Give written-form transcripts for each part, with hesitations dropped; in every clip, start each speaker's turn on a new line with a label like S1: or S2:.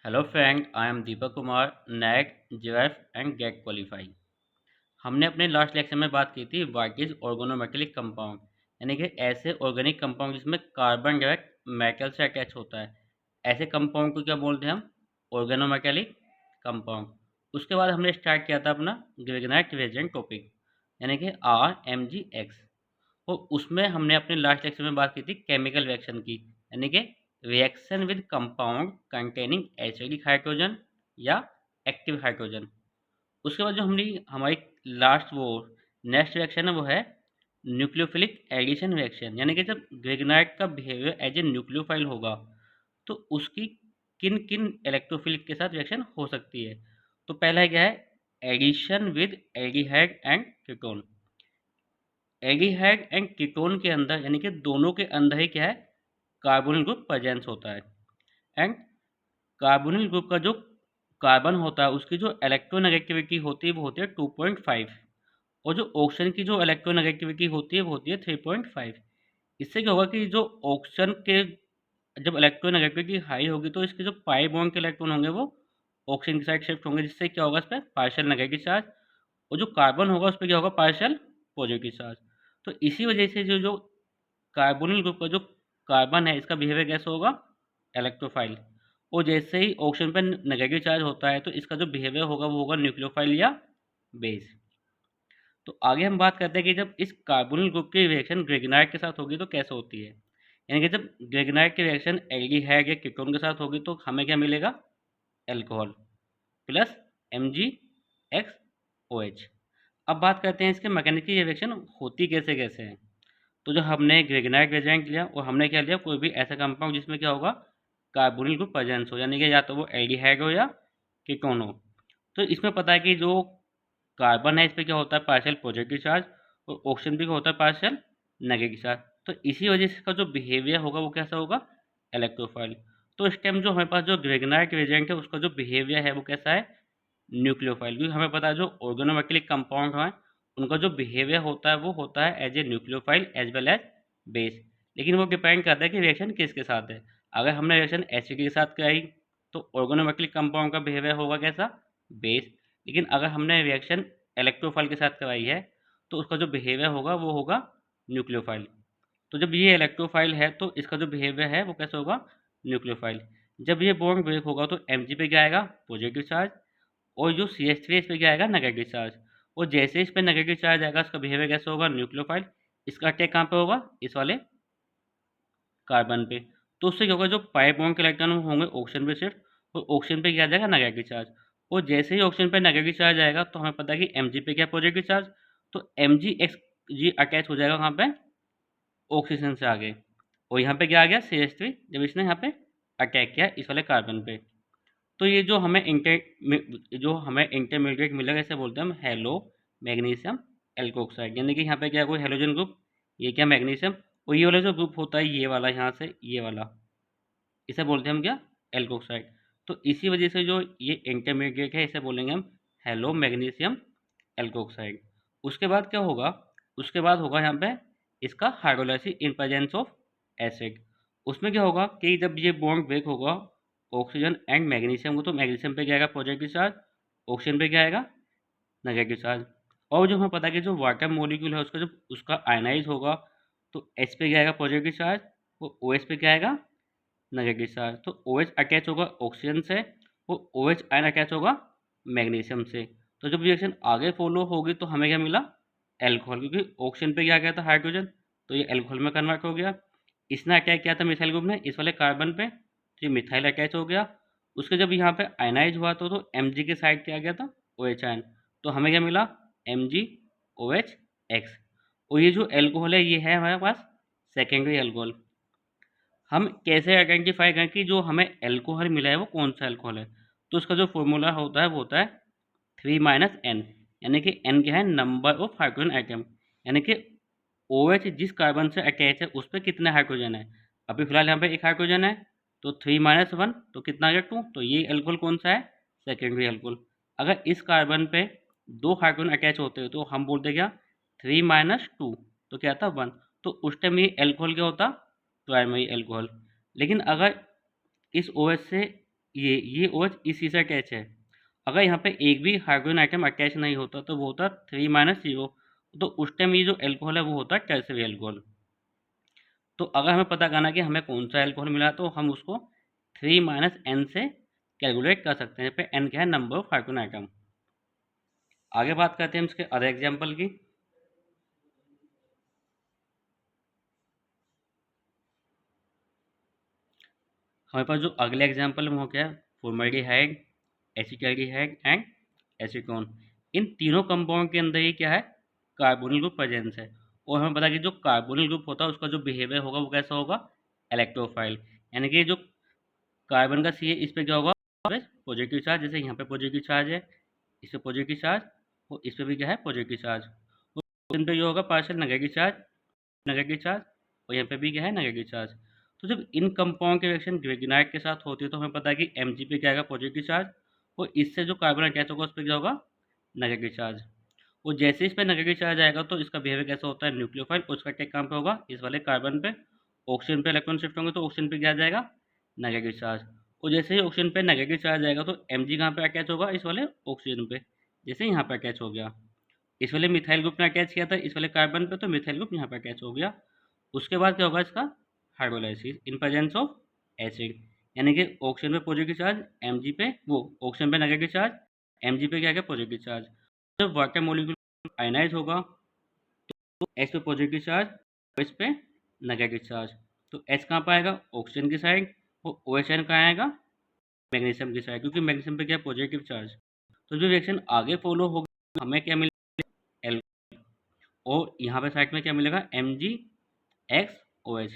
S1: Hello friend, I am Deepak Kumar, NET, JF and GATE qualify. हमने अपने last lecture में बात की थी व्हाट इज ऑर्गेनोमेटेलिक कंपाउंड, यानी कि ऐसे ऑर्गेनिक कंपाउंड जिसमें कार्बन डायरेक्ट मेटल से अटैच होता है। ऐसे कंपाउंड को क्या बोलते हैं हम? Organometallic compound. उसके बाद हमने स्टार्ट किया था अपना ग्रिग्नाइट रिएजेंट टॉपिक, यानी कि RMgX। और उसमें हमने अपने लास्ट लेक्चर में बात की थी केमिकल रिएक्शन की, यानी कि reaction with compound containing acidic hydrogen या एक्टिव हाइड्रोजन। उसके बाद जो हमारी लास्ट वो नेक्स्ट रिएक्शन है वो है न्यूक्लियोफिलिक एडिशन रिएक्शन, यानी कि जब ग्रिग्नाइट का बिहेवियर एज ए न्यूक्लियोफाइल होगा तो उसकी किन किन इलेक्ट्रोफिलिक के साथ रिएक्शन हो सकती है। तो पहला क्या है? Addition with aldehyde and ketone. Aldehyde and ketone के अंदर, यानी कि दोनों के अंदर ही क्या है? कार्बोनिल ग्रुप प्रेजेंस होता है। एंड कार्बोनिल ग्रुप का जो कार्बन होता है उसकी जो इलेक्ट्रोनेगेटिविटी होती है वो होती है 2.5, और जो ऑक्सीजन की जो इलेक्ट्रोनेगेटिविटी होती है वो होती है 3.5। इससे क्या होगा कि जो ऑक्सीजन के जब इलेक्ट्रोनेगेटिविटी हाई होगी तो इसके जो पाई बॉन्ड के इलेक्ट्रॉन होंगे वो ऑक्सीजन की साइड शिफ्ट होंगे, जिससे क्या होगा, इस पर पार्शियल नेगेटिव चार्ज, और जो कार्बन होगा उस पर क्या होगा, पार्शियल पॉजिटिव चार्ज। तो इसी वजह से जो जो कार्बोनिल ग्रुप का जो कार्बन है इसका बिहेवियर कैसे होगा? इलेक्ट्रोफाइल। और जैसे ही ऑक्सीजन पर नेगेटिव चार्ज होता है तो इसका जो बिहेवियर होगा वो होगा न्यूक्लियोफाइल या बेस। तो आगे हम बात करते हैं कि जब इस कार्बोनिल ग्रुप की रिएक्शन ग्रेगनाइट के साथ होगी तो कैसे होती है। यानी कि जब ग्रेगनाइट की रिएक्शन एल्डिहाइड या कीटोन के साथ होगी तो हमें क्या मिलेगा? Alcohol plus MgXOH। अब बात करते हैं इसके मैकेनिकल रिएक्शन होती कैसे कैसे है। तो जो हमने ग्रेगनाइट रिएजेंट लिया और हमने क्या लिया, कोई भी ऐसा कंपाउंड जिसमें क्या होगा, कार्बोनिल ग्रुप प्रेजेंस हो, यानी कि या तो वो एल्डिहाइड हो या कीटोन हो। तो इसमें पता है कि जो कार्बन है इस पर क्या होता है, पार्शियल पॉजिटिव चार्ज, और ऑक्सीजन भी क्या होता है, पार्शियल नेगेटिव चार्ज। तो इसी वजह से इसका जो बिहेवियर होगा वो कैसा होगा, इलेक्ट्रोफाइल। तो इस टाइम जो हमारे पास जो ग्रेगनाइट रिएजेंट है उसका जो बिहेवियर है वो कैसा है, न्यूक्लियोफाइल। क्योंकि हमें पता है जो ऑर्गेनोमेटेलिक कंपाउंड हैं उनका जो बिहेवियर होता है वो होता है as a nucleophile as well as base. लेकिन वो डिपेंड करता है कि रिएक्शन किसके साथ है। अगर हमने रिएक्शन एसिड के साथ कराई तो ऑर्गेनोमेटेलिक कंपाउंड का बिहेवियर होगा कैसा, बेस। लेकिन अगर हमने रिएक्शन इलेक्ट्रोफाइल के साथ कराई है तो उसका जो बिहेवियर होगा वो होगा न्यूक्लियोफाइल। तो जब ये इलेक्ट्रोफाइल है तो इसका जो बिहेवियर है वो कैसे होगा, न्यूक्लियोफाइल। जब ये बॉन्ड ब्रेक होगा तो Mg पे क्या आएगा, पॉजिटिव चार्ज, और जो CH3 इस पे क्या आएगा, नेगेटिव चार्ज। और जैसे इस पे नेगेटिव चार्ज आएगा इसका बिहेवियर कैसे होगा, न्यूक्लियोफाइल। इसका अटैक कहाँ पे होगा, इस वाले कार्बन पे। तो उससे क्या होगा, जो पाई बॉन्ड के इलेक्ट्रॉन होंगे ऑक्सीजन पे शिफ्ट, और ऑक्सीजन पे क्या आ जाएगा, नेगेटिव चार्ज। और जैसे ही ऑक्सीजन पे नेगेटिव चार्ज आएगा तो हमें पता है कि Mg पे क्या पॉजिटिव चार्ज, तो MgXG अटैच हो जाएगा वहाँ पे ऑक्सीजन से आगे। और यहाँ पे क्या आ गया, CH3, जब इसने यहाँ पे अटैक किया इस वाले कार्बन पे। तो ये जो हमें इंटरमीडिएट मिलेगा इसे बोलते हैं हम हेलो मैग्नीशियम एल्कोक्साइड। यानी कि यहाँ पे क्या है, कोई हेलोजन ग्रुप, ये क्या, मैग्नीशियम। और ये वाला जो ग्रुप होता है ये वाला, यहाँ से ये वाला, इसे बोलते हैं हम क्या, एल्कोक्साइड। तो इसी वजह से जो ये इंटरमीडिएट है इसे बोलेंगे हम हेलो मैग्नीशियम एल्कोक्साइड। उसके बाद क्या होगा, उसके बाद होगा यहाँ पे इसका hydrolysis in presence of acid. उसमें क्या होगा कि जब ये बॉन्ड ब्रेक होगा ऑक्सीजन एंड मैग्नीशियम को, तो मैग्नीशियम पे क्या आएगा, पॉजिटिव चार्ज, ऑक्सीजन पे क्या आएगा, नेगेटिव चार्ज। और जो हमें पता है कि जो वाटर मॉलिक्यूल है उसका जब उसका आयनाइज होगा तो H पे क्या आएगा, पॉजिटिव चार्ज, और OH पे क्या आएगा, नेगेटिव चार्ज। तो OH अटैच होगा ऑक्सीजन से, वो OH आयन अटैच होगा मैग्नीशियम से। तो जब रिएक्शन आगे फॉलो होगी तो हमें क्या मिला, एल्कोहल, क्योंकि ऑक्सीजन पे क्या गया था, हाइड्रोजन, तो ये एल्कोहल में कन्वर्ट हो गया। इसने अटैक किया था मिथाइल ग्रुप ने इस वाले कार्बन पे, तो ये मिथाइल अटैच हो गया। उसके जब यहाँ पे आयनाइज हुआ तो Mg के साइड क्या गया था, OH आयन। तो हमें क्या मिला, MgOH। और ये जो एल्कोहल है ये है हमारे पास सेकेंडरी एल्कोहल। हम कैसे आइडेंटिफाई करें कि जो हमें एल्कोहल मिला है वो कौन सा एल्कोहल है। तो उसका जो फॉर्मूला होता है वो होता है 3 - N, यानी कि N क्या है, नंबर ऑफ हाइड्रोजन आइटम, यानी कि OH जिस कार्बन से अटैच है उस पर कितने हाइड्रोजन है। अभी फिलहाल यहाँ पे एक हाइड्रोजन है, तो 3 - 1 तो कितना आ गया, 2। तो ये एल्कोहल कौन सा है, सेकेंडरी एल्कोहल। अगर इस कार्बन पे 2 हाइड्रोजन अटैच होते हैं तो हम बोलते क्या, 3 - 2, तो क्या था, 1। तो उस टाइम ये एल्कोहल क्या होता, प्राइमरी एल्कोहल। लेकिन अगर इस OH से ये OH इसी से अटैच है। अगर यहाँ पे एक भी हाइड्रोजन आइटम अटैच नहीं होता तो वो होता 3-0, तो उस टाइम ये जो एल्कोहल है वो होता है टर्सरी एल्कोहल। तो अगर हमें पता करना कि हमें कौन सा एल्कोहल मिला तो हम उसको 3 - N से कैलकुलेट कर सकते हैं। पे N क्या है, नंबर ऑफ हाइड्रोजन आइटम। आगे बात करते हैं इसके अदर एग्जाम्पल की। हमारे पास जो अगले एग्जाम्पल में हो क्या है, फॉर्मल्डिहाइड, एसिटाल्डिहाइड एंड एसीटोन। इन तीनों कंपाउंड के अंदर ही क्या है, कार्बोनिल ग्रुप प्रेजेंस है। और हमें पता है कि जो कार्बोनिल ग्रुप होता है उसका जो बिहेवियर होगा वो कैसा होगा, इलेक्ट्रोफाइल। यानी कि जो कार्बन का सी है इस पे क्या होगा, पॉजिटिव चार्ज, जैसे यहाँ पे पॉजिटिव चार्ज है, इस पे पॉजिटिव चार्ज, और इस पे भी क्या है, पॉजिटिव चार्ज। इन पे जो होगा partial negative charge, negative charge, और यहाँ पे भी क्या है, नेगेटिव चार्ज। तो जब इन कंपाउंड की रिएक्शन ग्रेगनाइट के साथ होती है तो हमें पता है कि Mg पे क्या आएगा, पॉजिटिव चार्ज, और इससे जो कार्बन अटैच होगा उस पर क्या होगा, नेगेटिव चार्ज। और जैसे इस पे नेगेटिव चार्ज आएगा तो इसका बिहेवियर कैसा होता है, न्यूक्लियोफाइल। उसका अटैक कहाँ पे होगा, इस वाले कार्बन पे। ऑक्सीजन पे इलेक्ट्रॉन शिफ्ट होंगे तो ऑक्सीजन पे क्या आ जाएगा, नेगेटिव चार्ज। और जैसे ही ऑक्सीजन पे नेगेटिव चार्ज आएगा तो Mg कहाँ पे अटैच होगा, इस वाले ऑक्सीजन पे, जैसे यहाँ पे अटैच हो गया। इस वाले मिथाइल ग्रुप ने अटैच किया था इस वाले कार्बन पे, तो मिथाइल ग्रुप यहाँ पे अटैच हो गया। उसके बाद क्या होगा इसका, hydrolysis in presence of acid. यानी कि ऑक्सीजन पे पॉजिटिव चार्ज, Mg पे वो ऑक्सीजन पे नेगेटिव चार्ज, Mg पे क्या है, पॉजिटिव चार्ज। जब वाटर मॉलिक्यूल आयनाइज होगा तो H पे पॉजिटिव चार्ज और इस पे नेगेटिव चार्ज। तो H कहाँ पर आएगा, ऑक्सीजन की साइड, और OH कहाँ आएगा, मैग्नीशियम की साइड, क्योंकि मैग्नीशियम पे क्या पॉजिटिव चार्ज। तो जो रिएक्शन आगे फॉलो होगी हमें क्या मिलेगा, एल, और यहाँ पे साइड में क्या मिलेगा, MgXOH।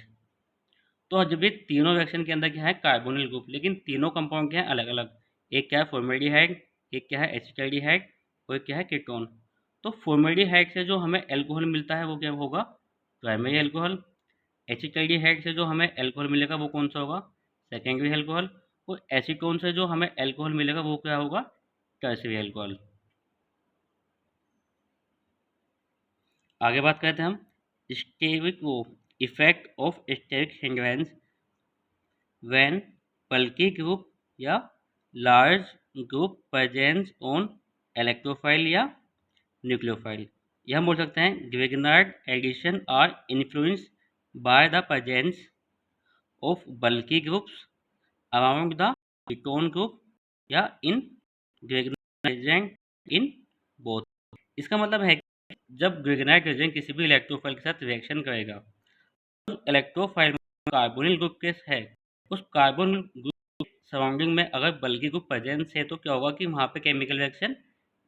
S1: तो जब ये तीनों रिएक्शन के अंदर क्या है, कार्बोनिल ग्रुप, लेकिन तीनों कंपाउंड क्या है, अलग अलग। एक क्या है फॉर्मेल्डिहाइड, एक क्या है एसिटाल्डिहाइड, और एक क्या है कीटोन। तो फॉर्मेल्डिहाइड से जो हमें एल्कोहल मिलता है वो क्या होगा, प्राइमरी एल्कोहल। एसिटाल्डिहाइड से जो हमें एल्कोहल मिलेगा वो कौन सा होगा, सेकेंडरी एल्कोहल। और एसीटोन से जो हमें एल्कोहल मिलेगा वो क्या होगा, टर्शियरी एल्कोहल। आगे बात करते हैं हम स्टेरिक वो effect of steric hindrance when bulky group या large group presence on electrophile या न्यूक्लियोफाइल। यह हम बोल सकते हैं Grignard addition are influence by the presence of bulky groups around the ketone group या in Grignard agent in both. इसका मतलब है कि जब ग्रेगनाइट एजेंट किसी भी इलेक्ट्रोफाइल के साथ रिएक्शन करेगा, इलेक्ट्रोफाइल कार्बोनिल ग्रुप के है, उस कार्बोनिल ग्रुप सराउंडिंग में अगर बल्कि ग्रुप प्रेजेंस है तो क्या होगा कि वहाँ पे केमिकल रिएक्शन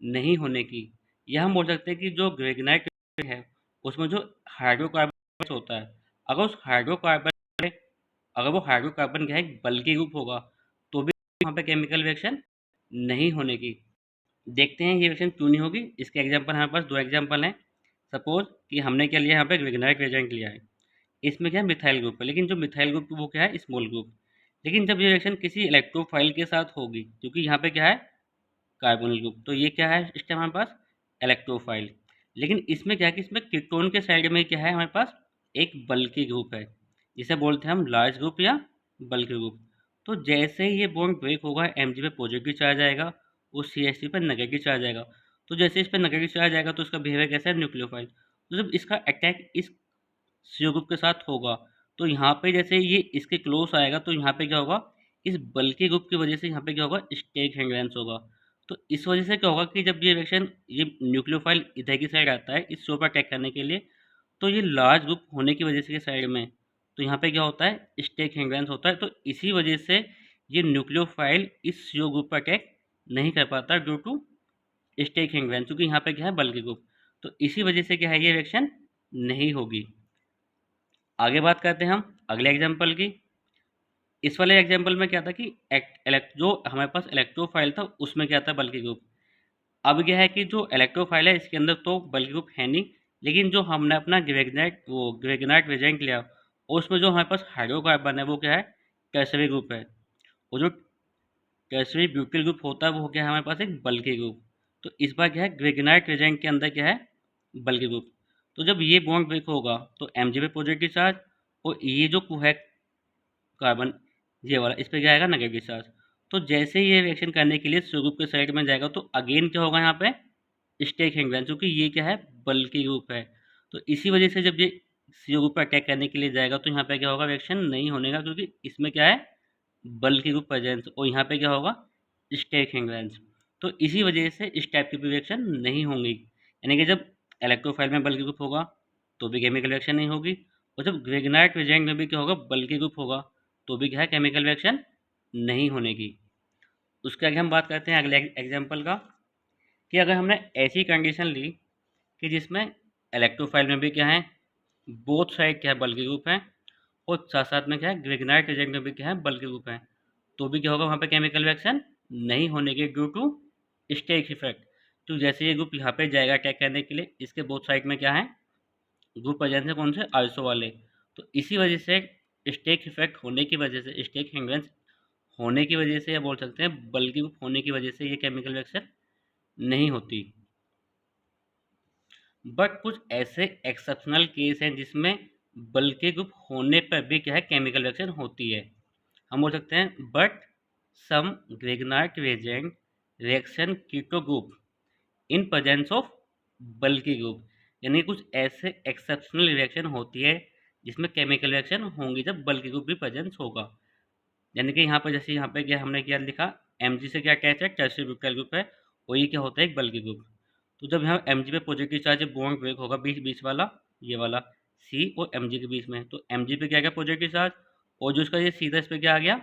S1: नहीं होने की। यह हम बोल सकते हैं कि जो ग्रेगनाइट है उसमें जो हाइड्रोकार्बन होता है, अगर उस हाइड्रोकार्बन में अगर वो हाइड्रोकार्बन क्या है बल्कि ग्रुप होगा तो भी वहाँ पे केमिकल रिएक्शन नहीं होने की। देखते हैं ये रिएक्शन क्यों नहीं होगी। इसके एग्जाम्पल हमारे पास दो एग्जाम्पल हैं। सपोज कि हमने क्या लिया, यहाँ पे ग्रेगनाइट एजेंट लिया है, इसमें क्या है मिथाइल ग्रुप है, लेकिन जो मिथाइल ग्रुप वो क्या है, स्मॉल ग्रुप। लेकिन जब ये रिएक्शन किसी इलेक्ट्रोफाइल के साथ होगी, क्योंकि यहाँ पे क्या है कार्बोनिल ग्रुप, तो ये क्या है इस टाइम हमारे पास इलेक्ट्रोफाइल। लेकिन इसमें क्या है कि इसमें कीटोन के साइड में क्या है हमारे पास एक बल्की ग्रुप है, जिसे बोलते हैं हम लार्ज ग्रुप या बल्की ग्रुप। तो जैसे ही ये बॉन्ड ब्रेक होगा Mg पे पॉजिटिव चार्ज आएगा और CH3 पर नेगेटिव चार्ज आएगा। तो जैसे इस पर नेगेटिव चार्ज आएगा तो इसका बिहेवियर कैसा है, न्यूक्लियोफाइल। तो जब इसका अटैक इस CO ग्रुप के साथ होगा तो यहाँ पे जैसे ये इसके क्लोज आएगा तो यहाँ पे क्या होगा, इस बल्कि ग्रुप की वजह से यहाँ पे क्या होगा, स्टेक हिंड्रेंस होगा। तो इस वजह से क्या होगा कि जब ये रिएक्शन ये न्यूक्लियोफाइल इधर की साइड आता है इस CO पर अटैक करने के लिए, तो ये लार्ज ग्रुप होने की वजह से के साइड में, तो यहाँ पे क्या होता है, स्टेक हिंड्रेंस होता है। तो इसी वजह से ये न्यूक्लियोफाइल इस CO ग्रुप पर अटैक नहीं कर पाता ड्यू टू स्टेक हिंड्रेंस, क्योंकि यहाँ पे क्या है बल्कि ग्रुप। तो इसी वजह से क्या है, ये रिएक्शन नहीं होगी। आगे बात करते हैं हम अगले एग्जाम्पल की। इस वाले एग्जाम्पल में क्या था कि जो हमारे पास इलेक्ट्रोफाइल था उसमें क्या था, बल्कि ग्रुप। अब क्या है कि जो इलेक्ट्रोफाइल है इसके अंदर तो बल्कि ग्रुप है नहीं, लेकिन जो हमने अपना ग्रेगनाइट रिएजेंट लिया और उसमें जो हमारे पास हाइड्रोकार्बन है वो क्या है, टर्शरी ग्रुप है। और जो टर्शरी ब्यूटिल ग्रुप होता है वो क्या है हमारे पास एक बल्कि ग्रुप। तो इस बार क्या है ग्रेगनाइट रिएजेंट के अंदर क्या है, बल्कि ग्रुप। तो जब ये बॉन्ड ब्रेक होगा तो Mg पे पॉजिटिव चार्ज, और ये जो है कार्बन ये वाला, इस पे क्या आएगा नेगेटिव चार्ज। तो जैसे ही ये रिएक्शन करने के लिए सी ग्रुप के साइड में जाएगा तो अगेन क्या होगा यहाँ पे स्टेक हैंग वैलेंस, क्योंकि ये क्या है बल्कि ग्रुप है। तो इसी वजह से जब ये सी ग्रुप पर अटैक करने के लिए जाएगा तो यहाँ पे क्या होगा, रिएक्शन नहीं होने का, क्योंकि इसमें क्या है बल्कि ग्रुप प्रेजेंस, और यहाँ पे क्या होगा स्टेक हैंग वैलेंस। तो इसी वजह से इस टाइप की रिएक्शन नहीं होंगी, यानी कि जब इलेक्ट्रोफाइल में बल्कि ग्रुप होगा तो भी केमिकल रिएक्शन नहीं होगी, और जब ग्रेगनाइट रिएजेंट में भी क्या होगा बल्कि ग्रुप होगा तो भी क्या है केमिकल रिएक्शन नहीं होने की। उसके आगे हम बात करते हैं अगले एग्जाम्पल का, कि अगर हमने ऐसी कंडीशन ली कि जिसमें इलेक्ट्रोफाइल में भी क्या है बोथ साइड क्या है बल्कि ग्रुप है, और साथ साथ में क्या है ग्रेगनाइट एजेंट में भी क्या है बल्कि ग्रुप है, तो भी क्या होगा वहाँ पे केमिकल रिएक्शन नहीं होने के ड्यू टू स्टेक इफेक्ट। तो जैसे ये ग्रुप यहाँ पे जाएगा अटैक करने के लिए, इसके बोथ साइड में क्या है ग्रुप प्रेजेंस है कौन से आइसो वाले, तो इसी वजह से स्टेक इफेक्ट होने की वजह से, स्टेक हिंड्रेंस होने की वजह से, या बोल सकते हैं बल्कि ग्रुप होने की वजह से ये केमिकल रिएक्शन नहीं होती। बट कुछ ऐसे एक्सेप्शनल केस हैं जिसमें बल्कि ग्रुप होने पर भी क्या है केमिकल रिएक्शन होती है। हम बोल सकते हैं but some Grignard reagent reaction keto group in presence of bulky group, यानी कुछ ऐसे एक्सेप्शनल रिएक्शन होती है जिसमें केमिकल रिएक्शन होंगी जब बल्कि ग्रुप भी प्रेजेंस होगा। यानी कि यहाँ पर जैसे यहाँ पे क्या हमने क्या लिखा, Mg से क्या अटैच है टर्शियरी ब्यूटाइल ग्रुप है, और ये क्या होता है एक बल्कि ग्रुप। तो जब यहाँ Mg पे पॉजिटिव चार्ज बॉन्ड ब्रेक होगा बीच बीच वाला, ये वाला C और Mg के बीच में, तो Mg पे क्या गया पॉजिटिव चार्ज, और जो इसका ये सीधा इस पे क्या आ गया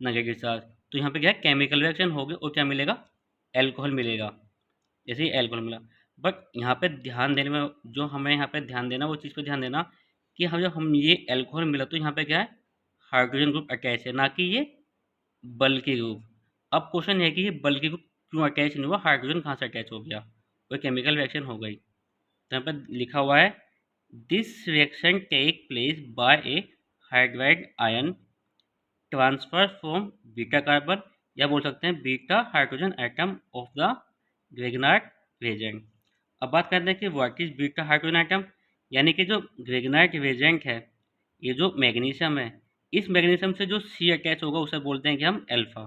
S1: नेगेटिव चार्ज, तो यहाँ पे क्या है केमिकल रिएक्शन होगी और क्या मिलेगा एल्कोहल मिलेगा, जैसे ही एल्कोहल मिला। बट यहाँ पे ध्यान देने में, जो हमें यहाँ पे ध्यान देना वो चीज़ पे ध्यान देना कि हम जब हम ये एल्कोहल मिला तो यहाँ पे क्या है हाइड्रोजन ग्रुप अटैच है, ना कि ये बल्कि ग्रुप। अब क्वेश्चन है कि ये बल्कि ग्रुप क्यों अटैच नहीं हुआ, हाइड्रोजन कहाँ से अटैच हो गया, कोई केमिकल रिएक्शन हो गई। तो यहाँ पर लिखा हुआ है this reaction take place by a hydride ion transfer from beta carbon, या बोल सकते हैं beta hydrogen atom of the Grignard reagent. अब बात करते हैं कि what is beta hydrogen atom, यानी कि जो ग्रेगनाइट रिएजेंट है, ये जो मैग्नीशियम है, इस मैग्नीशियम से जो सी अटैच होगा उसे बोलते हैं कि हम अल्फा,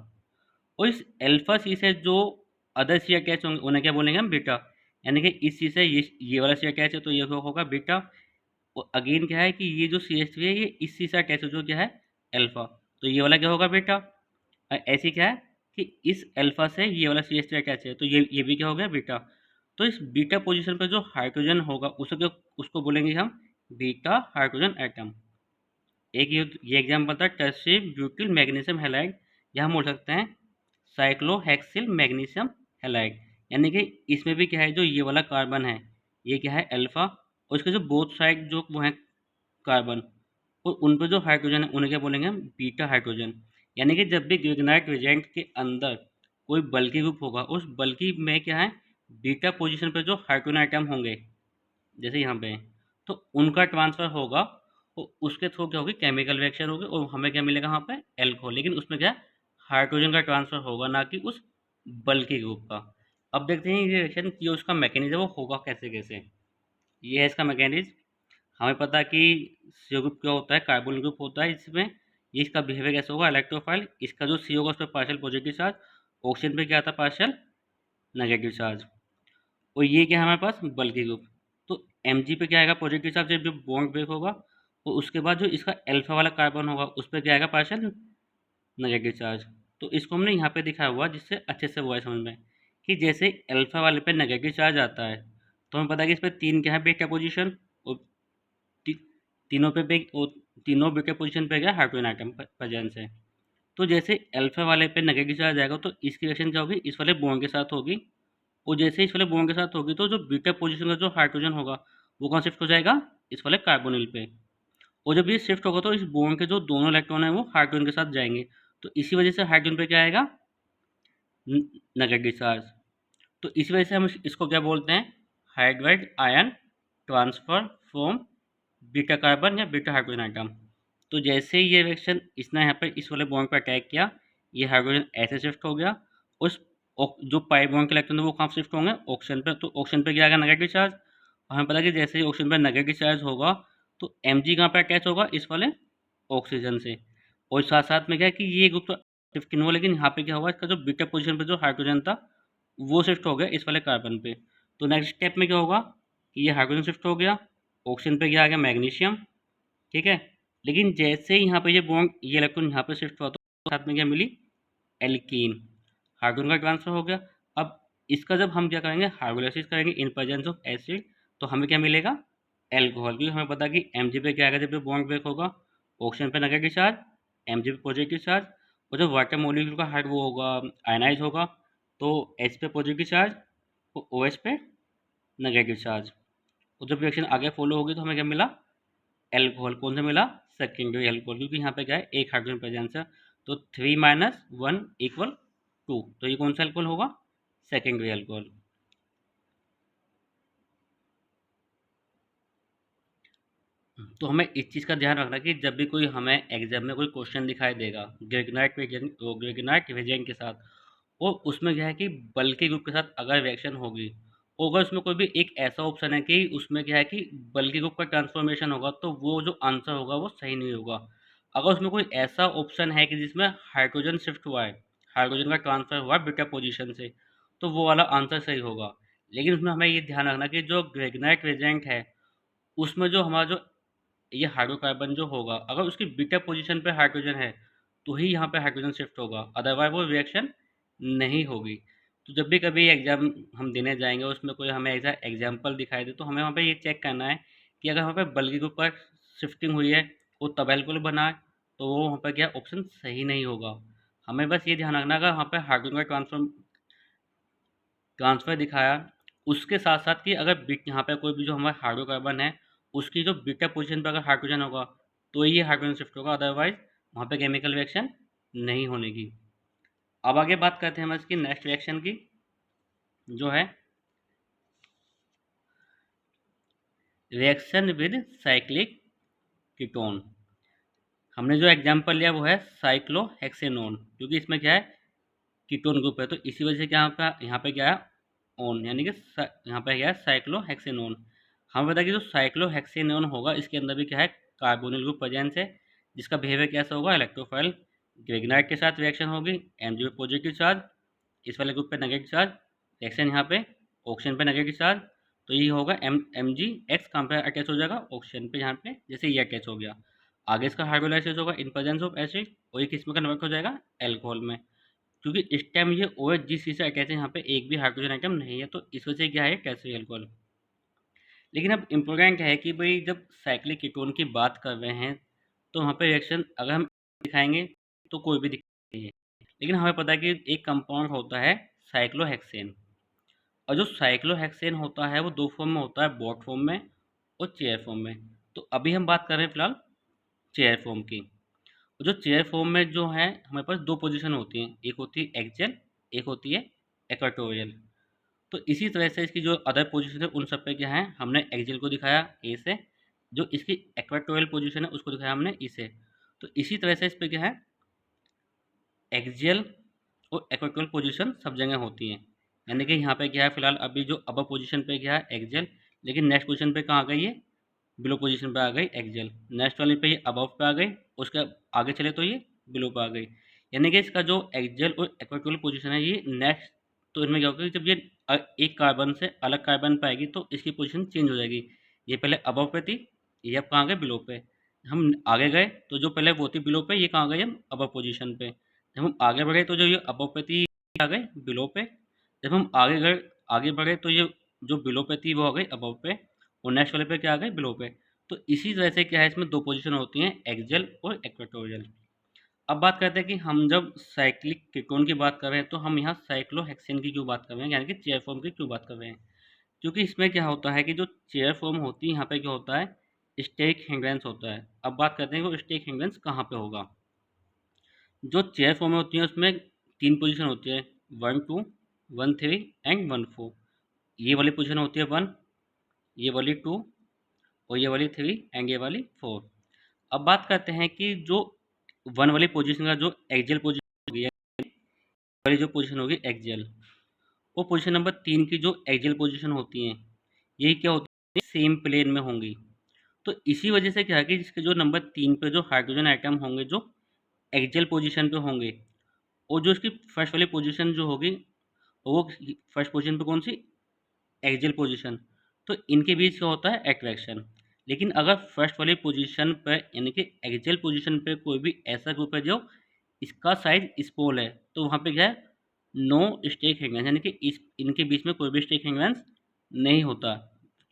S1: और इस अल्फा सी से जो अदर सी अटैच होंगे उन्हें क्या बोलेंगे हम बीटा, यानी कि इस सी से ये वाला सी अटैच है तो ये होगा बीटा, और अगेन क्या है कि ये जो सी एच थ्री है ये इस सी से अटैच है जो क्या है अल्फा, तो ये वाला क्या होगा बीटा। ऐसी क्या है कि इस अल्फा से ये वाला सी एच थ्री अटैच है तो ये भी क्या हो गया बीटा। तो इस बीटा पोजीशन पर जो हाइड्रोजन होगा उसको बोलेंगे हम बीटा हाइड्रोजन एटम। एक ये एग्जाम्पल था टर्शियरी ब्यूटिल मैग्नीशियम हैलाइड, या हम बोल सकते हैं साइक्लोहेक्सिल मैग्नीशियम हैलाइड, यानी कि इसमें भी क्या है जो ये वाला कार्बन है ये क्या है अल्फा, और इसके जो बोथ साइड जो वो है कार्बन, और उन पर जो हाइड्रोजन है उन्हें क्या बोलेंगे हम बीटा हाइड्रोजन। यानी कि जब भी ग्रेगनाइट रिएजेंट के अंदर कोई बल्कि ग्रुप होगा उस बल्कि में क्या है बीटा पोजीशन पर जो हाइड्रोजन आइटम होंगे जैसे यहाँ पे, तो उनका ट्रांसफर होगा और उसके थ्रू क्या होगी केमिकल रिएक्शन होगी, और हमें क्या मिलेगा वहाँ पे एल्कोहल, लेकिन उसमें क्या हाइड्रोजन का ट्रांसफर होगा ना कि उस बल्कि ग्रुप का। अब देखते हैं ये रिएक्शन की उसका मैकेनिज्म वो होगा कैसे कैसे। ये है इसका मैकेनिज्म। हमें पता है कि सी ग्रुप क्या होता है कार्बोनिल ग्रुप होता है, इसमें ये इसका बिहेवियर कैसे होगा इलेक्ट्रोफाइल, इसका जो सी होगा उस पर पार्शियल पॉजिटिव चार्ज, ऑक्सीजन पे क्या आता है पार्शियल नेगेटिव चार्ज, और ये क्या है हमारे पास बल्कि ग्रुप। तो Mg पे क्या आएगा पॉजिटिव चार्ज जब बॉन्ड ब्रेक होगा, और उसके बाद जो इसका अल्फा वाला कार्बन होगा उस पर क्या आएगा पार्शियल नेगेटिव चार्ज। तो इसको हमने यहाँ पे दिखाया हुआ जिससे अच्छे से हुआ है समझ में, कि जैसे अल्फा वाले पे नेगेटिव चार्ज आता है तो हमें पता है कि इस पर तीन क्या है बीटा पोजीशन, और ती, तीनों पे तीनों बीटा पोजीशन पे क्या हाइड्रोजन आइटम प्रेजेंस है। तो जैसे अल्फा वाले पे नेगेटिव चार्ज आएगा तो इसकी रिएक्शन क्या होगी इस वाले बॉन्ड के साथ होगी, और जैसे इस वाले बॉन्ड के साथ होगी तो जो बीटा पोजीशन का जो हाइड्रोजन होगा वो कहाँ शिफ्ट हो जाएगा इस वाले कार्बोनिल पे, और जब ये शिफ्ट होगा तो इस बॉन्ड के जो दोनों इलेक्ट्रॉन है वो हाइड्रोजन के साथ जाएंगे, तो इसी वजह से हाइड्रोजन पे क्या आएगा नेगेटिव चार्ज। तो इस वजह से हम इसको क्या बोलते हैं hydride ion transfer from beta carbon या बीटा हाइड्रोजन आइटम। तो जैसे ही ये रिएक्शन इसने यहाँ पर इस वाले बॉन्ड पर अटैक किया, ये हाइड्रोजन ऐसे शिफ्ट हो गया, उस जो पाई बॉन्ड के इलेक्ट्रॉन वो कहाँ शिफ्ट होंगे ऑक्सीजन पर, तो ऑक्सीजन पर क्या आएगा नेगेटिव चार्ज, और हमें पता है कि जैसे ही ऑक्सीजन पर नेगेटिव चार्ज होगा तो Mg कहाँ पर अटैच होगा इस वाले ऑक्सीजन से, और साथ साथ में क्या है कि ये ग्रुप तो शिफ्ट नहीं हुआ, लेकिन यहाँ पे क्या हुआ, इसका जो बीटा पोजीशन पे जो हाइड्रोजन था वो शिफ्ट हो गया इस वाले कार्बन पे। तो नेक्स्ट स्टेप में क्या होगा कि ये हाइड्रोजन शिफ्ट हो गया, ऑक्सीजन पे क्या आ गया, मैग्नीशियम, ठीक है। लेकिन जैसे ही यहाँ पे ये बॉन्ड, ये इलेक्ट्रॉन यहाँ पे शिफ्ट हुआ तो साथ में क्या मिली, एल्कीन, हाइड्रोजन का ट्रांसफर हो गया। अब इसका जब हम क्या करेंगे, हाइड्रोलाइसिस करेंगे इन प्रेजेंस ऑफ एसिड, तो हमें क्या मिलेगा, एल्कोहल, क्योंकि हमें पता है कि एम पे क्या आएगा जब ये बॉन्ड ब्रेक होगा, ऑक्सीजन पे नेगेटिव चार्ज, एम पे पॉजिटिव चार्ज, और जब वाटर मॉलिक्यूल का हाइड वो होगा, आयनाइज होगा, तो एच पे पॉजिटिव चार्ज और ओ एच पे नेगेटिव चार्ज। और जब रिएक्शन आगे फॉलो होगी तो हमें क्या मिला, एल्कोहल। कौन सा मिला, सेकेंडरी एल्कोहल, क्योंकि यहाँ पे क्या है, एक हाइड्रोजन प्रेजेंस है। तो 3 - 1 = 2, तो ये कौन सा एल्कोहल होगा, सेकेंडरी एल्कोहल। तो हमें इस चीज़ का ध्यान रखना कि जब भी कोई हमें एग्जाम में कोई क्वेश्चन दिखाई देगा ग्रेगनाइट रिएजेंट के साथ, और उसमें क्या है कि बल्कि ग्रुप के साथ अगर रिएक्शन होगी, और अगर उसमें कोई भी एक ऐसा ऑप्शन है कि उसमें क्या है कि बल्कि ग्रुप का ट्रांसफॉर्मेशन होगा, तो वो जो आंसर होगा वो सही नहीं होगा। अगर उसमें कोई ऐसा ऑप्शन है कि जिसमें हाइड्रोजन शिफ्ट हुआ है, हाइड्रोजन का ट्रांसफर हुआ है बीटा पोजीशन से, तो वो वाला आंसर सही होगा। लेकिन उसमें हमें ये ध्यान रखना कि जो ग्रेगनाइट रिएजेंट है उसमें जो हमारा जो ये हाइड्रोकार्बन जो होगा, अगर उसकी बीटा पोजीशन पे हाइड्रोजन है तो ही यहाँ पे हाइड्रोजन शिफ्ट होगा, अदरवाइज वो रिएक्शन नहीं होगी। तो जब भी कभी एग्जाम हम देने जाएंगे, उसमें कोई हमें ऐसा एग्जाम्पल दिखाई दे, तो हमें वहाँ पे ये चेक करना है कि अगर वहाँ पे बल्कि के ऊपर शिफ्टिंग हुई है, वो तब एल्कोहल बना है, तो वो वहाँ पर क्या ऑप्शन सही नहीं होगा। हमें बस ये ध्यान रखना, अगर वहाँ पे हाइड्रोजन का ट्रांसफ़र दिखाया, उसके साथ साथ कि अगर बीट यहाँ पे कोई भी जो हमारा हाइड्रोकार्बन है, उसकी जो बीटा पोजीशन पे अगर हाइड्रोजन होगा, तो ये हाइड्रोजन शिफ्ट होगा, अदरवाइज वहाँ पे केमिकल रिएक्शन नहीं होने की। अब आगे बात करते हैं हम इसकी नेक्स्ट रिएक्शन की, जो है रिएक्शन विद साइक्लिक कीटोन। हमने जो एग्जांपल लिया वो है साइक्लोहेक्सेनोन, क्योंकि इसमें क्या है, कीटोन ग्रुप है, तो इसी वजह से क्या यहाँ पे क्या है, ओन, यानी कि यहाँ पे क्या है, साइक्लोहेक्सेनोन। हमें पता है कि जो साइक्लोहेक्सेनोन होगा इसके अंदर भी क्या है, कार्बोनिल ग्रुप प्रेजेंस है, जिसका बिहेवियर कैसा होगा, इलेक्ट्रोफाइल। ग्रेगनाइट के साथ रिएक्शन होगी, एम पे पॉजिटिव चार्ज, इस वाले ग्रुप पे नेगेटिव चार्ज, रिएक्शन यहाँ पे ऑक्सीजन पे नेगेटिव चार्ज, तो ये होगा Mg X कहाँ पे अटैच हो जाएगा, ऑक्सीजन पे, यहाँ पे जैसे ये अटैच हो गया। आगे इसका हाइड्रोलाइसिस होगा इन प्रेजेंस ऑफ एसिड, और ये किस में कन्वर्ट हो जाएगा, एल्कोहल में। क्योंकि इस टाइम ये OH जिस चीज़ से अटैच है, यहाँ पे एक भी हाइड्रोजन आइटम नहीं है, तो इस वजह से क्या है, कैसे अल्कोहल। लेकिन अब इम्पोर्टेंट है कि भाई जब साइक्लिक कीटोन की बात कर रहे हैं, तो वहाँ पे रिएक्शन अगर हम दिखाएंगे तो कोई भी दिखाई है, लेकिन हमें पता है कि एक कंपाउंड होता है साइक्लोहेक्सेन, और जो साइक्लोहेक्सेन होता है वो दो फॉर्म में होता है, बॉट फॉर्म में और चेयर फॉर्म में। तो अभी हम बात कर रहे हैं फिलहाल चेयर फॉर्म की। जो चेयर फॉर्म में जो है हमारे पास दो पोजीशन होती हैं, एक होती है एक्सियल, एक होती है इक्वेटोरियल। तो इसी तरह से इसकी जो अदर पोजीशन है उन सब पे क्या है, हमने एक्सियल को दिखाया ए से, जो इसकी इक्वेटोरियल पोजीशन है उसको दिखाया हमने ई से। तो इसी तरह से इस पे क्या है, एक्सियल और इक्वेटोरियल पोजीशन सब जगह होती हैं। यानी कि यहाँ पे क्या है, फिलहाल अभी जो अबव पोजीशन पे क्या है, एक्सियल, लेकिन नेक्स्ट पोजीशन पे कहाँ आ गई है, बिलो पोजीशन पे आ गई एक्सियल। नेक्स्ट वाले पे ये अबव पे आ गई, उसके आगे चले तो ये बिलो पे आ गई। यानी कि इसका जो एक्सियल और इक्वेटोरियल पोजीशन है ये नेक्स्ट, तो इनमें क्या होगा कि जब ये एक कार्बन से अलग कार्बन पे आएगी तो इसकी पोजीशन चेंज हो जाएगी। ये पहले अबव पे थी, ये अब कहाँ गए, बिलो पे। हम आगे गए तो जो पहले वो थी बिलो पे, ये कहाँ गए, हम अबव पोजीशन पे। जब हम आगे बढ़े तो जो ये अबव पे थी ये आ गए बिलो पे। जब हम आगे गए, आगे बढ़े तो ये जो बिलो पे थी वो आ गई अबव पे, और नेक्स्ट वाले पे क्या आ गए, बिलो पे। तो इसी तरह से क्या है, इसमें दो पोजीशन होती हैं, एक्सियल और इक्वेटोरियल। अब बात करते हैं कि हम जब साइक्लिक कीटोन की बात कर रहे हैं तो हम यहाँ साइक्लोहेक्सेन की क्यों बात कर रहे हैं, यानी कि चेयर फॉर्म की क्यों बात कर रहे हैं। क्योंकि इसमें क्या होता है कि जो चेयर फॉर्म होती है यहाँ पे क्या होता है, स्टेक हिंड्रेंस होता है। अब बात करते हैं कि वो स्टेक हिंड्रेंस कहाँ पे होगा। जो चेयर फॉर्म में होती है उसमें तीन पोजीशन होती है, 1 2, 1 3 एंड 1 4। ये वाली पोजीशन होती है 1, ये वाली 2, और ये वाली 3 एंड ये वाली 4। अब बात करते हैं कि जो 1 वाली पोजीशन का जो एक्सियल पोजीशन होगी, वाली जो पोजीशन होगी एक्सियल, वो पोजीशन नंबर 3 की जो एक्सियल पोजीशन होती हैं, यही क्या होती है, सेम प्लेन में होंगी। तो इसी वजह से क्या है कि जिसके जो नंबर 3 पे जो हाइड्रोजन आइटम होंगे जो एक्सियल पोजीशन पे होंगे, और जो इसकी फर्स्ट वाली पोजीशन जो होगी वो फर्स्ट पोजीशन पे कौन सी, एक्सियल पोजीशन। तो इनके बीच क्या होता है, अट्रैक्शन। लेकिन अगर फर्स्ट वाली पोजीशन पर यानी कि एक्सियल पोजीशन पे कोई भी ऐसा ग्रुप है जो इसका साइज स्मॉल है, तो वहाँ पे क्या है, नो स्टेक हैंगमेंस, यानी कि इस इनके बीच में कोई भी स्टेक हैंगमेंस नहीं होता,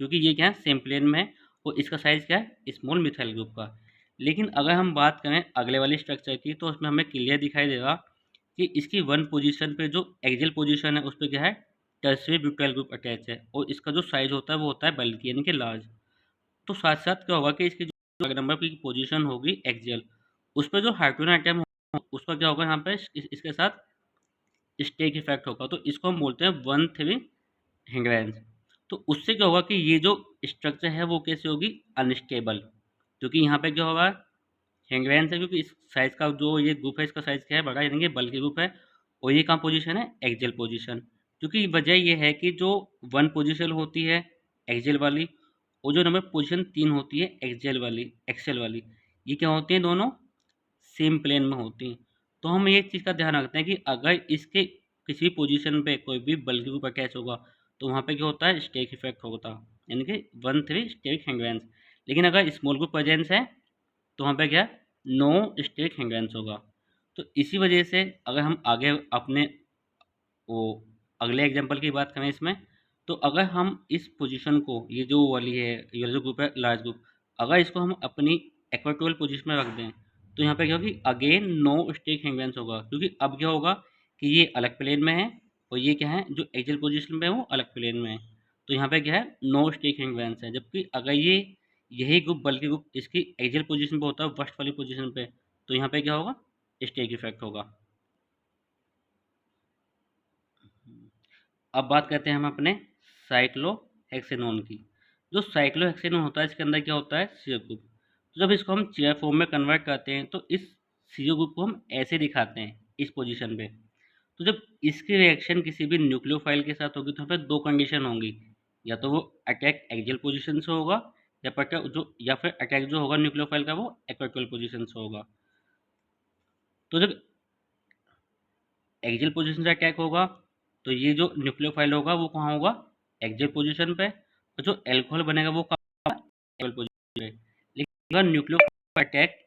S1: क्योंकि ये क्या है, सेम प्लेन में है और इसका साइज क्या है, स्मॉल मिथाइल ग्रुप का। लेकिन अगर हम बात करें अगले वाली स्ट्रक्चर की, तो उसमें हमें क्लियर दिखाई देगा कि इसकी वन पोजीशन पे जो एक्सियल पोजीशन है उस पर क्या है, टर्सरी ब्यूटाइल ग्रुप अटैच है और इसका जो साइज होता है वो होता है बल्कि यानी कि लार्ज। तो साथ साथ क्या होगा कि इसकी जो नंबर की पोजीशन होगी एक्सियल, उस पर जो हाइड्रोजन आइटम उसका क्या होगा, यहाँ पे इसके साथ स्टेक इफेक्ट होगा, तो इसको हम बोलते हैं 1-3 हिंग्रेंस। तो उससे क्या होगा कि ये जो स्ट्रक्चर है वो कैसे होगी, अनस्टेबल, क्योंकि यहाँ पे क्या होगा, हिंग्रेंस है, क्योंकि इस साइज का जो ये ग्रुप है इसका साइज क्या है, बड़ा, यानी कि बल्कि ग्रुप है। और ये कहाँ पोजीशन है, एक्सियल पोजीशन। क्योंकि वजह ये है कि जो वन पोजीशन होती है एक्सियल वाली, और जो नंबर पोजीशन 3 होती है एक्सियल वाली, ये क्या होती हैं, दोनों सेम प्लेन में होती हैं। तो हम ये चीज़ का ध्यान रखते हैं कि अगर इसके किसी पोजीशन पे कोई भी बल्कि ग्रुप अटैच होगा, तो वहाँ पे क्या होता है, स्टेक इफेक्ट होता है, यानी कि 1-3 स्टेक हैंगवेंस। लेकिन अगर स्मॉल ग्रुप प्रेजेंस है तो वहाँ पे क्या, नो स्टेक हैंगवेंस होगा। तो इसी वजह से अगर हम आगे अपने वो अगले एग्जांपल की बात करें इसमें, तो अगर हम इस पोजीशन को, ये जो वाली है, ये जो ग्रुप है लार्ज ग्रुप, अगर इसको हम अपनी इक्वेटोरियल पोजीशन में रख दें, तो यहाँ पे क्या होगी, अगेन नो स्टेक हैंगवेंस होगा, क्योंकि अब क्या होगा कि ये अलग प्लेन में है और ये क्या है, जो एक्सियल पोजीशन पे है वो अलग प्लेन में है। तो यहाँ पे क्या है, नो स्टेक हैंगवेंस है। जबकि अगर ये यही ग्रुप बल्कि ग्रुप इसकी एक्सियल पोजीशन पे होता है फर्स्ट वाली पोजीशन पे, तो यहाँ पे क्या होगा, स्टेक इफेक्ट होगा। अब बात करते हैं हम अपने साइक्लोहेक्सेनोन की। जो साइक्लोहेक्सेनोन होता है इसके अंदर क्या होता है, सीओ ग्रुप। तो जब इसको हम चेयर फॉर्म में कन्वर्ट करते हैं तो इस सीओ ग्रुप को हम ऐसे दिखाते हैं इस पोजीशन पे। तो जब इसकी रिएक्शन किसी भी न्यूक्लियोफाइल के साथ होगी तो यहाँ पे दो कंडीशन होंगी, या तो वो अटैक एक्सियल पोजीशन से होगा, या फिर अटैक जो होगा न्यूक्लियोफाइल का वो इक्वेटोरियल पोजीशन से होगा। तो जब एक्सियल पोजीशन से अटैक होगा तो ये जो न्यूक्लियोफाइल होगा वो कहाँ होगा, एक्सियल पोजीशन पे, और जो एल्कोहल बनेगा वो कहाँ होगा, इक्वल पोजीशन पे। लेकिन अगर न्यूक्लियोफाइल अटैक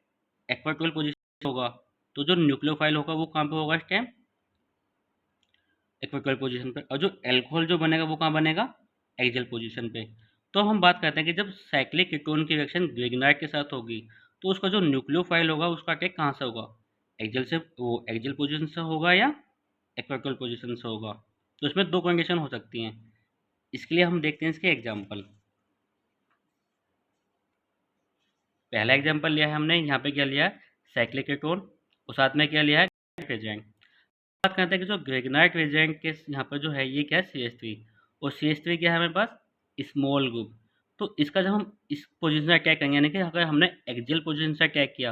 S1: इक्वेटोरियल पोजीशन होगा, तो जो न्यूक्लियोफाइल होगा वो कहाँ पे होगा इस टाइम, इक्वेटोरियल पोजीशन पे, और जो एल्कोहल जो बनेगा वो कहाँ बनेगा, एक्सियल पोजीशन पे। तो हम बात करते हैं कि जब साइक्लिक कीटोन की रिएक्शन ग्रिग्नाइट के साथ होगी, तो उसका जो न्यूक्लियोफाइल होगा उसका अटैक कहाँ से होगा, एक्सियल से, वो एक्सियल पोजीशन से होगा या इक्वेटोरियल पोजीशन से होगा। तो इसमें दो कंडीशन हो सकती हैं। इसके लिए हम देखते हैं इसके एग्जाम्पल। पहला एग्जाम्पल लिया है हमने, यहाँ पे क्या लिया है, साइक्लिक कीटोन, और साथ में क्या लिया है, रिएजेंट। बात करते हैं कि जो ग्रेगनाइट रिएजेंट के यहाँ पर जो है ये क्या है, CH3, और CH3 क्या है हमारे पास, स्मॉल ग्रुप। तो इसका जब हम इस पोजीशन से अटैक करेंगे, यानी कि अगर हमने एक्सियल पोजीशन से अटैक किया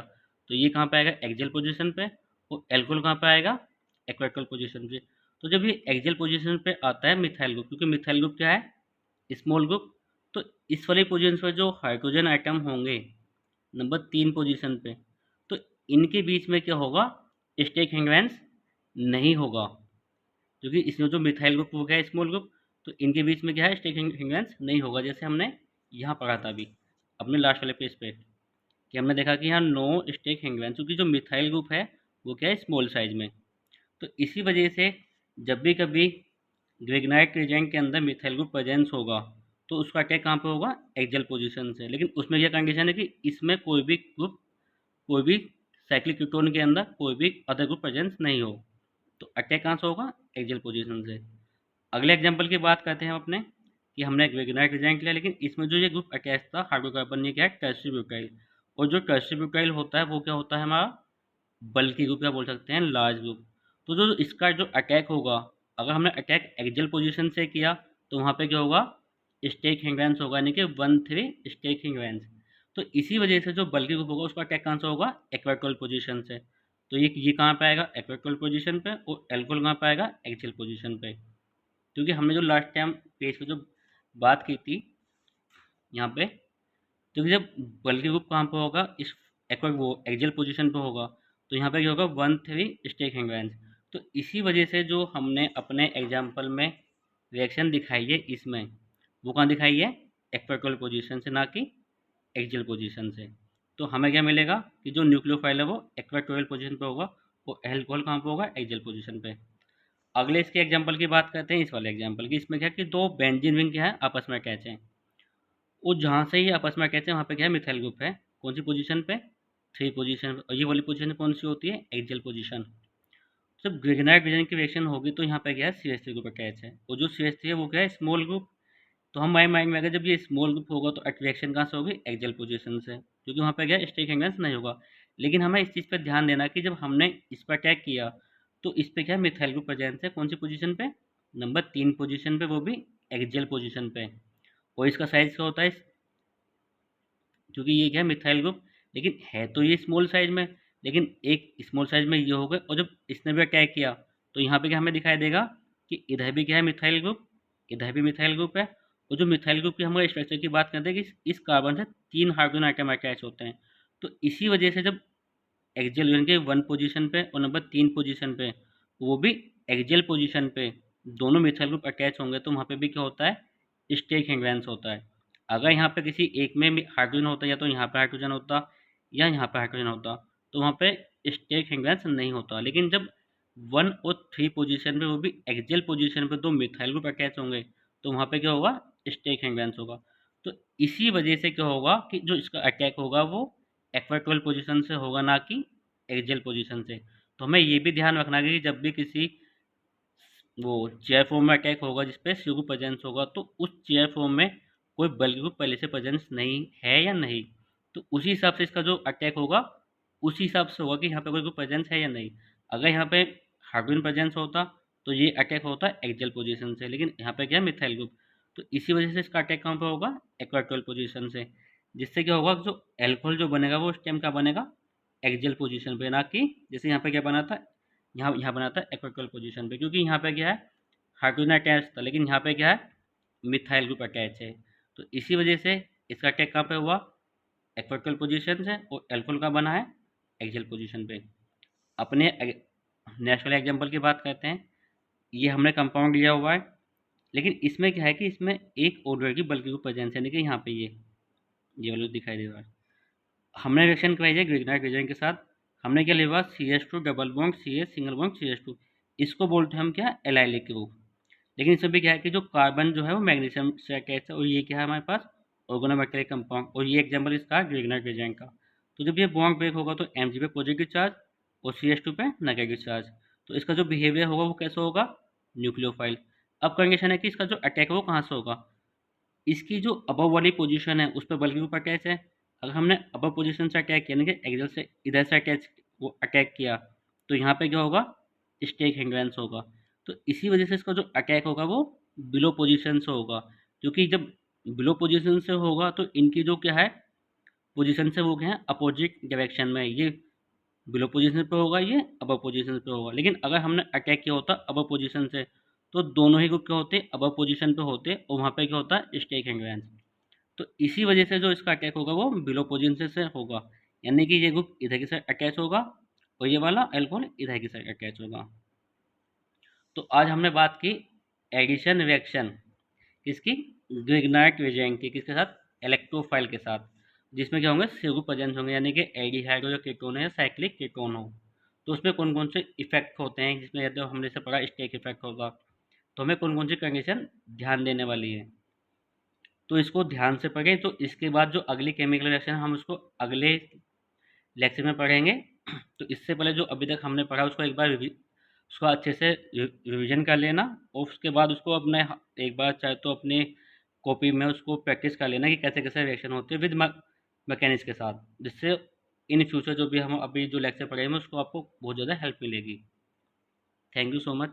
S1: तो ये कहाँ पे आएगा, एक्सियल पोजीशन पे, और एल्कोहल कहाँ पे आएगा, इक्वेटोरियल पोजीशन पे। तो जब ये एक्सियल पोजीशन पे आता है मिथाइल ग्रुप, क्योंकि मिथाइल ग्रुप क्या है, स्मॉल ग्रुप, तो इस वाली पोजीशन पर जो हाइड्रोजन आइटम होंगे नंबर 3 पोजीशन पे, तो इनके बीच में क्या होगा, स्टेक हैंगवेंस नहीं होगा, क्योंकि इसमें जो मिथाइल ग्रुप हो गया स्मॉल ग्रुप, तो इनके बीच में क्या है, स्टेक हैंगवेंस नहीं होगा। जैसे हमने यहाँ पढ़ा था अभी अपने लास्ट वाले पेज पे, कि हमने देखा कि यहाँ नो स्टेक हैंगवेंस, क्योंकि जो मिथाइल ग्रुप है वो क्या है, स्मॉल साइज में। तो इसी वजह से जब भी कभी ग्रेगनाइट रिएजेंट के अंदर मिथाइल ग्रुप प्रेजेंस होगा, तो उसका अटैक कहाँ पे होगा, एक्सियल पोजीशन से। लेकिन उसमें यह कंडीशन है कि इसमें कोई भी ग्रुप, कोई भी साइक्लिक कीटोन के अंदर कोई भी अदर ग्रुप प्रेजेंस नहीं हो, तो अटैक कहाँ से होगा, एक्सियल पोजीशन से। अगले एग्जांपल की बात करते हैं हम अपने, कि हमने ग्रेगनाइट रिएजेंट लिया, लेकिन इसमें जो ये ग्रुप अटैच था हाइड्रोकार्बन, ये क्या है, टर्सरी ब्यूटाइल। और जो टर्सरी ब्यूटाइल होता है वो क्या होता है हमारा, बल्कि ग्रुप, क्या बोल सकते हैं, लार्ज ग्रुप। तो जो इसका जो अटैक होगा, अगर हमने अटैक एक्सियल पोजीशन से किया तो वहाँ पे क्या होगा, स्टेक हैंगवेंस होगा, यानी कि 1-3 स्टेक हैंगवेंस। तो इसी वजह से जो बल्कि ग्रुप होगा उसका अटैक कहाँ से होगा, इक्वेटोरियल पोजीशन से। तो ये कहाँ पे आएगा, इक्वेटोरियल पोजीशन पे, और एल्कोहल कहाँ पे आएगा, एक्सियल पोजीशन पे। क्योंकि हमने जो लास्ट टाइम पेज पे जो बात की थी यहाँ पे, क्योंकि जब बल्कि ग्रुप कहाँ पे होगा, इस वो एक्सियल पोजीशन पे होगा, तो यहाँ पे क्या होगा, 1-3 स्टेक हैंगवेंस। तो इसी वजह से जो हमने अपने एग्जाम्पल में रिएक्शन दिखाई है इसमें, वो कहाँ दिखाई है, इक्वेटोरियल पोजीशन से, ना कि एक्सियल पोजीशन से। तो हमें क्या मिलेगा कि जो न्यूक्लियोफाइल है वो इक्वेटोरियल पोजीशन पे होगा, वो अल्कोहल कहाँ पे होगा, एक्सियल पोजीशन पे। अगले इसके एग्जाम्पल की बात करते हैं, इस वाले एग्जाम्पल की। इसमें क्या है कि दो बेंजीन रिंग क्या है आपस में अटैच है, वो जहाँ से ही आपस में अटैच है वहाँ पे क्या है, मिथाइल ग्रुप है। कौन सी पोजीशन पे, 3 पोजीशन पे। और ये वाली पोजीशन कौन सी होती है, एक्सियल पोजीशन। जब ग्रिग्नाइट विजन की रिएक्शन होगी तो यहाँ पे क्या है, CH3 ग्रुप अटैच है, और जो CH3 है वो क्या है, स्मॉल ग्रुप। तो हमारे माइंड में अगर जब ये स्मॉल ग्रुप होगा तो रिएक्शन कहाँ से होगी, एक्सियल पोजीशन से, क्योंकि वहाँ पे क्या है, स्टेक एंगल्स नहीं होगा। लेकिन हमें इस चीज़ पर ध्यान देना कि जब हमने इस पर अटैक किया तो इस पे क्या है, मिथाइल ग्रुप प्रेजेंस है। कौन सी पोजीशन पे, नंबर 3 पोजीशन पे, वो भी एक्सियल पोजीशन पे। और इसका साइज क्या होता है, क्योंकि ये क्या है, मिथाइल ग्रुप, लेकिन है तो ये स्मॉल साइज में, लेकिन एक स्मॉल साइज में ये हो गए। और जब इसने भी अटैक किया तो यहाँ पे क्या हमें दिखाई देगा कि इधर भी क्या है, मिथाइल ग्रुप, इधर भी मिथाइल ग्रुप है। और जो मिथाइल ग्रुप की हम स्ट्रक्चर की बात करते हैं कि इस कार्बन से 3 हाइड्रोजन आइटम अटैच होते हैं। तो इसी वजह से जब एक्सियल यूनियन के 1 पोजीशन पे और नंबर 3 पोजीशन पे, वो भी एक्सियल पोजीशन पे, दोनों मिथाइल ग्रुप अटैच होंगे तो वहाँ पे भी क्या होता है, स्टेक हेंग्रेंस होता है। अगर यहाँ पे किसी एक में हाइड्रोजन होता, या तो यहाँ पे हाइड्रोजन होता या यहाँ पे हाइड्रोजन होता, तो वहाँ पे स्टेक हेंग्रेंस नहीं होता। लेकिन जब 1 और 3 पोजीशन पे, वो भी एक्सियल पोजीशन पे, दो मिथाइल ग्रुप अटैच होंगे तो वहाँ पे क्या होगा, स्टेक हेंग्रेंस होगा। तो इसी वजह से क्या होगा कि जो इसका अटैक होगा वो इक्वेटोरियल पोजीशन से होगा, ना कि एक्सियल पोजीशन से। तो हमें ये भी ध्यान रखना है कि जब भी किसी वो चेयर फॉर्म में अटैक होगा जिसपे सी ग्रुप प्रेजेंस होगा, तो उस चेयर फॉर्म में कोई बल्क ग्रुप पहले से प्रेजेंस नहीं है या नहीं, तो उसी हिसाब से इसका जो अटैक होगा उसी हिसाब से होगा कि यहाँ पे कोई ग्रुप प्रेजेंस है या नहीं। अगर यहाँ पे हाइड्रोजन प्रेजेंस होता तो ये अटैक होता एक्सियल पोजीशन से, लेकिन यहाँ पे क्या है, मिथाइल ग्रुप। तो इसी वजह से इसका अटैक कहाँ पे होगा, इक्वेटोरियल पोजीशन से। जिससे क्या होगा, जो एल्कोहल जो बनेगा वो उस टाइम का बनेगा एक्सियल पोजीशन पे, ना कि जैसे यहाँ पे क्या बना था, यहाँ यहाँ बना था इक्वेटोरियल पोजीशन पे। क्योंकि यहाँ पे क्या है, हाइड्रोजन अटैच था, लेकिन यहाँ पे क्या है, मिथाइल ग्रुप अटैच है। तो इसी वजह से इसका अटैक कहाँ पे हुआ, इक्वेटोरियल पोजीशन से, और एल्कोहल का बना है एक्सियल पोजीशन पे। अपने नेक्स्ट वाले एग्जाम्पल की बात करते हैं। ये हमने कंपाउंड लिया हुआ है, लेकिन इसमें क्या है कि इसमें एक ऑर्डर की बल्कि ग्रुप प्रेजेंस है, यानी कि यहाँ पे ये वाला दिखाई दे रहा है। हमने रिएक्शन कराई है ग्रिग्नाइट रिएजेंट के साथ। हमने क्या लिया, CH2 double bond CH single bond CH2, इसको बोलते हैं हम क्या, एलाइलिक ग्रुप। लेकिन इसमें भी क्या है कि जो कार्बन जो है वो मैग्नीशियम से अटैच है, और ये क्या है हमारे पास, ऑर्गेनोमेटेलिक कंपाउंड। और ये एग्जांपल इसका ग्रिग्नाइट रिएजेंट का। तो जब ये बॉन्ड ब्रेक होगा तो Mg पे पॉजिटिव चार्ज और CH2 पे नेगेटिव चार्ज। तो इसका जो बिहेवियर होगा वो कैसे होगा, न्यूक्लियोफाइल। अब कंडीशन है कि इसका जो अटैक है वो कहाँ से होगा, इसकी जो अबव वाली पोजीशन है उस पर बल्कि ग्रुप अटैच है। अगर हमने अबव पोजीशन से अटैक किया, यानी कि एक्सियल से इधर से अटैच वो अटैक किया, तो यहाँ पे क्या होगा, स्टेक हेंग्रेंस होगा। तो इसी वजह से इसका जो अटैक होगा वो बिलो पोजीशन से होगा। क्योंकि जब बिलो पोजीशन से होगा तो इनकी जो क्या है, पोजीशन से वो क्या है, अपोजिट डायरेक्शन में। ये बिलो पोजीशन पे होगा, ये अबव पोजीशन पे होगा। लेकिन अगर हमने अटैक किया होता अबव पोजीशन से, तो दोनों ही ग्रुप क्या होते, अबव पोजीशन पे होते, और वहाँ पे क्या होता है, स्टेक हेंग्रेंस। तो इसी वजह से जो इसका अटैक होगा वो बिलो पोजीशन से होगा, यानी कि ये ग्रुप इधर की साइड अटैच होगा और ये वाला एल्कोहल इधर की साइड अटैच होगा। तो आज हमने बात की एडिशन रिएक्शन किसकी, ग्रिग्नाइट रिएजेंट की, किसके साथ, इलेक्ट्रोफाइल के साथ, जिसमें क्या होंगे, सी ग्रुप प्रेजेंस होंगे, यानी कि एल्डिहाइड हो या कीटोन है या साइक्लिक कीटोन हो। तो उसमें कौन कौन से इफेक्ट होते हैं, जिसमें यदि हमने से पढ़ा स्टेक इफेक्ट होगा, तो हमें कौन कौन सी कंडीशन ध्यान देने वाली है, तो इसको ध्यान से पढ़ें। तो इसके बाद जो अगली केमिकल रिएक्शन हम उसको अगले लेक्चर में पढ़ेंगे। तो इससे पहले जो अभी तक हमने पढ़ा उसको एक बार उसको अच्छे से रिवीजन कर लेना, और उसके बाद उसको अपने एक बार चाहे तो अपने कॉपी में उसको प्रैक्टिस कर लेना कि कैसे कैसे रिएक्शन होते हैं विद मैकेनिक्स के साथ, जिससे इन फ्यूचर जो भी हम अभी जो लेक्चर पढ़ेंगे उसको आपको बहुत ज़्यादा हेल्प मिलेगी। Thank you so much.